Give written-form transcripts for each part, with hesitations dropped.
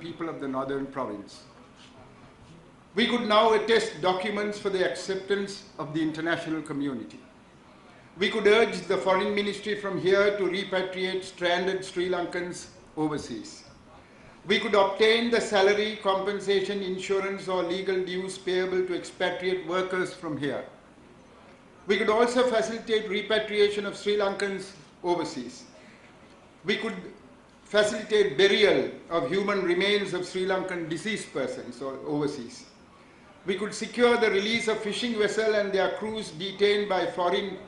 people of the northern province. We could now attest documents for the acceptance of the international community. We could urge the foreign ministry from here to repatriate stranded Sri Lankans overseas. We could obtain the salary, compensation, insurance or legal dues payable to expatriate workers from here. We could also facilitate repatriation of Sri Lankans overseas. We could facilitate burial of human remains of Sri Lankan deceased persons or overseas. We could secure the release of fishing vessels and their crews detained by foreign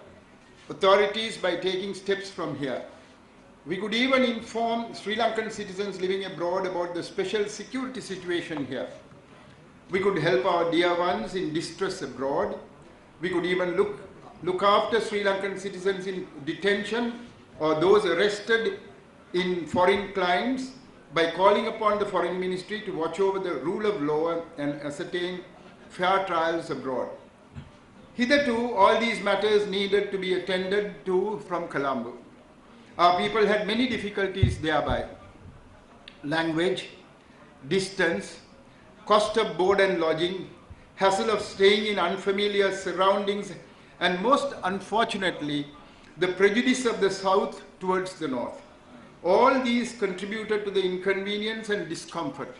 authorities by taking steps from here. We could even inform Sri Lankan citizens living abroad about the special security situation here. We could help our dear ones in distress abroad. We could even look after Sri Lankan citizens in detention or those arrested in foreign climes by calling upon the foreign ministry to watch over the rule of law and ascertain fair trials abroad. Hitherto, all these matters needed to be attended to from Colombo. Our people had many difficulties thereby. Language, distance, cost of board and lodging, hassle of staying in unfamiliar surroundings, and most unfortunately, the prejudice of the south towards the north. All these contributed to the inconvenience and discomfort.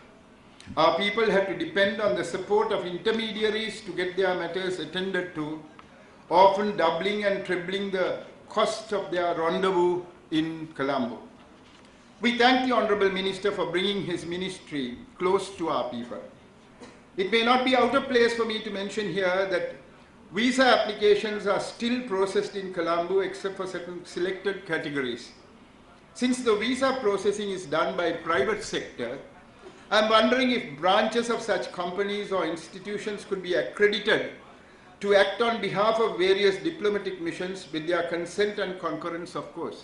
Our people had to depend on the support of intermediaries to get their matters attended to, often doubling and trebling the cost of their rendezvous in Colombo. We thank the Honorable Minister for bringing his ministry close to our people. It may not be out of place for me to mention here that visa applications are still processed in Colombo except for certain selected categories. Since the visa processing is done by private sector, I am wondering if branches of such companies or institutions could be accredited to act on behalf of various diplomatic missions with their consent and concurrence, of course.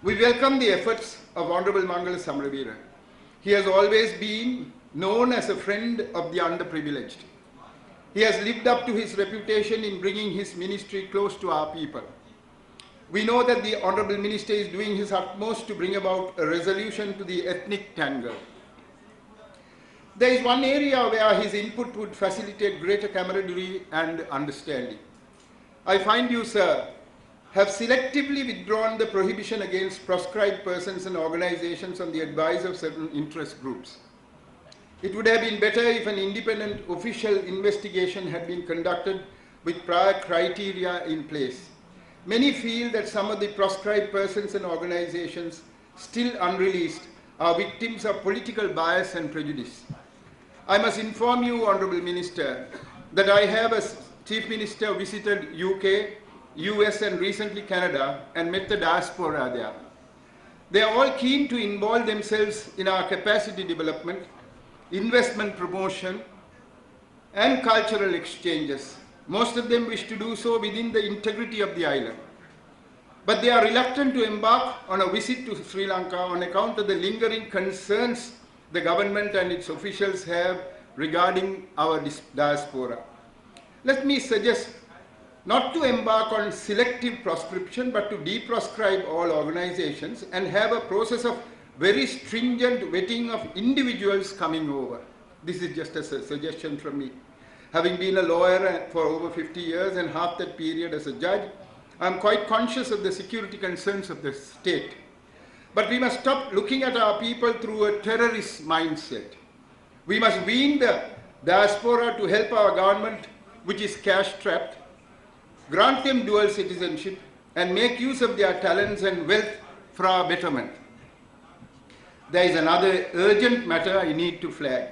We welcome the efforts of Honorable Mangala Samaraveera. He has always been known as a friend of the underprivileged. He has lived up to his reputation in bringing his ministry close to our people. We know that the Honorable Minister is doing his utmost to bring about a resolution to the ethnic tangle. There is one area where his input would facilitate greater camaraderie and understanding. I find you, sir, have selectively withdrawn the prohibition against proscribed persons and organizations on the advice of certain interest groups. It would have been better if an independent official investigation had been conducted with prior criteria in place. Many feel that some of the proscribed persons and organizations still unreleased are victims of political bias and prejudice. I must inform you, Honorable Minister, that I have as Chief Minister visited UK, US and recently Canada and met the diaspora there. They are all keen to involve themselves in our capacity development, investment promotion and cultural exchanges. Most of them wish to do so within the integrity of the island. But they are reluctant to embark on a visit to Sri Lanka on account of the lingering concerns the government and its officials have regarding our diaspora. Let me suggest not to embark on selective proscription, but to deproscribe all organizations and have a process of very stringent vetting of individuals coming over. This is just a suggestion from me. Having been a lawyer for over 50 years and half that period as a judge, I am quite conscious of the security concerns of the state. But we must stop looking at our people through a terrorist mindset. We must wean the diaspora to help our government, which is cash-strapped, grant them dual citizenship, and make use of their talents and wealth for our betterment. There is another urgent matter I need to flag.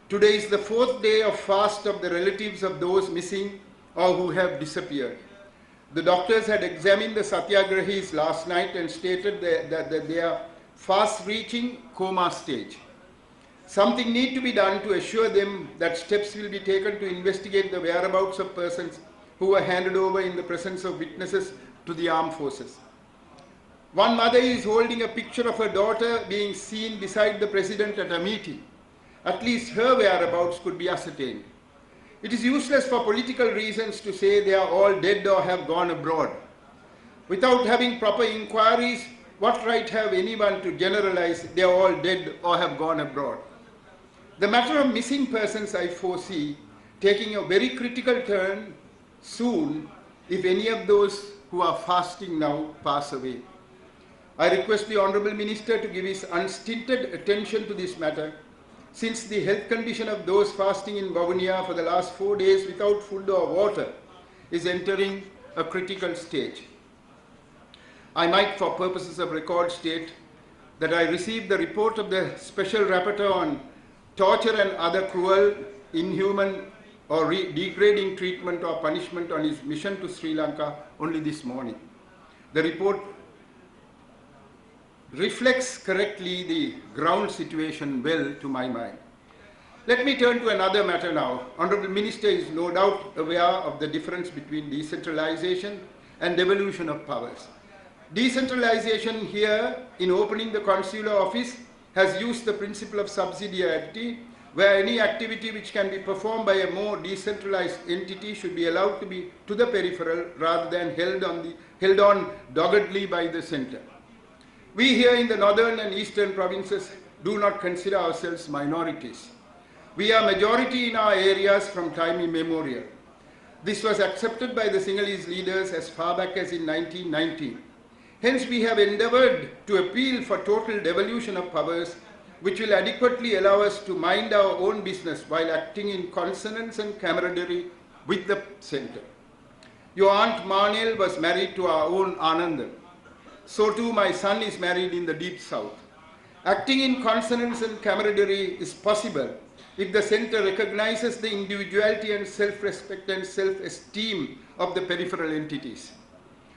Today is the 4th day of fast of the relatives of those missing or who have disappeared. The doctors had examined the Satyagrahis last night and stated that they are fast reaching coma stage. Something needs to be done to assure them that steps will be taken to investigate the whereabouts of persons who were handed over in the presence of witnesses to the armed forces. One mother is holding a picture of her daughter being seen beside the president at a meeting. At least her whereabouts could be ascertained. It is useless for political reasons to say they are all dead or have gone abroad. Without having proper inquiries, what right have anyone to generalize they are all dead or have gone abroad? The matter of missing persons I foresee taking a very critical turn soon if any of those who are fasting now pass away. I request the Honourable Minister to give his unstinted attention to this matter, since the health condition of those fasting in Vavuniya for the last 4 days without food or water is entering a critical stage. I might, for purposes of record, state that I received the report of the Special Rapporteur on torture and other cruel, inhuman or degrading treatment or punishment on his mission to Sri Lanka only this morning. The report reflects correctly the ground situation well to my mind. Let me turn to another matter now. Honourable Minister is no doubt aware of the difference between decentralization and devolution of powers. Decentralization here, in opening the consular office, has used the principle of subsidiarity, where any activity which can be performed by a more decentralized entity should be allowed to be to the peripheral rather than held on doggedly by the center. We here in the northern and eastern provinces do not consider ourselves minorities. We are majority in our areas from time immemorial. This was accepted by the Sinhalese leaders as far back as in 1990. Hence, we have endeavoured to appeal for total devolution of powers, which will adequately allow us to mind our own business while acting in consonance and camaraderie with the centre. Your aunt Marnel was married to our own Anandan. So too my son is married in the deep south. Acting in consonance and camaraderie is possible if the centre recognizes the individuality and self-respect and self-esteem of the peripheral entities.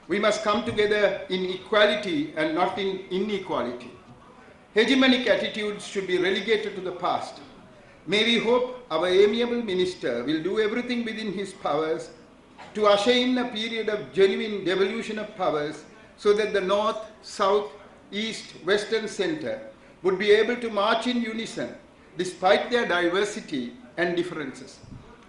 We must come together in equality and not in inequality. Hegemonic attitudes should be relegated to the past. May we hope our amiable minister will do everything within his powers to usher in a period of genuine devolution of powers so that the north, south, east, west and centre would be able to march in unison despite their diversity and differences.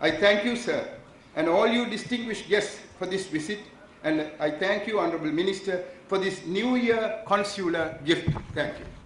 I thank you, sir, and all you distinguished guests for this visit, and I thank you, Honourable Minister, for this New Year consular gift. Thank you.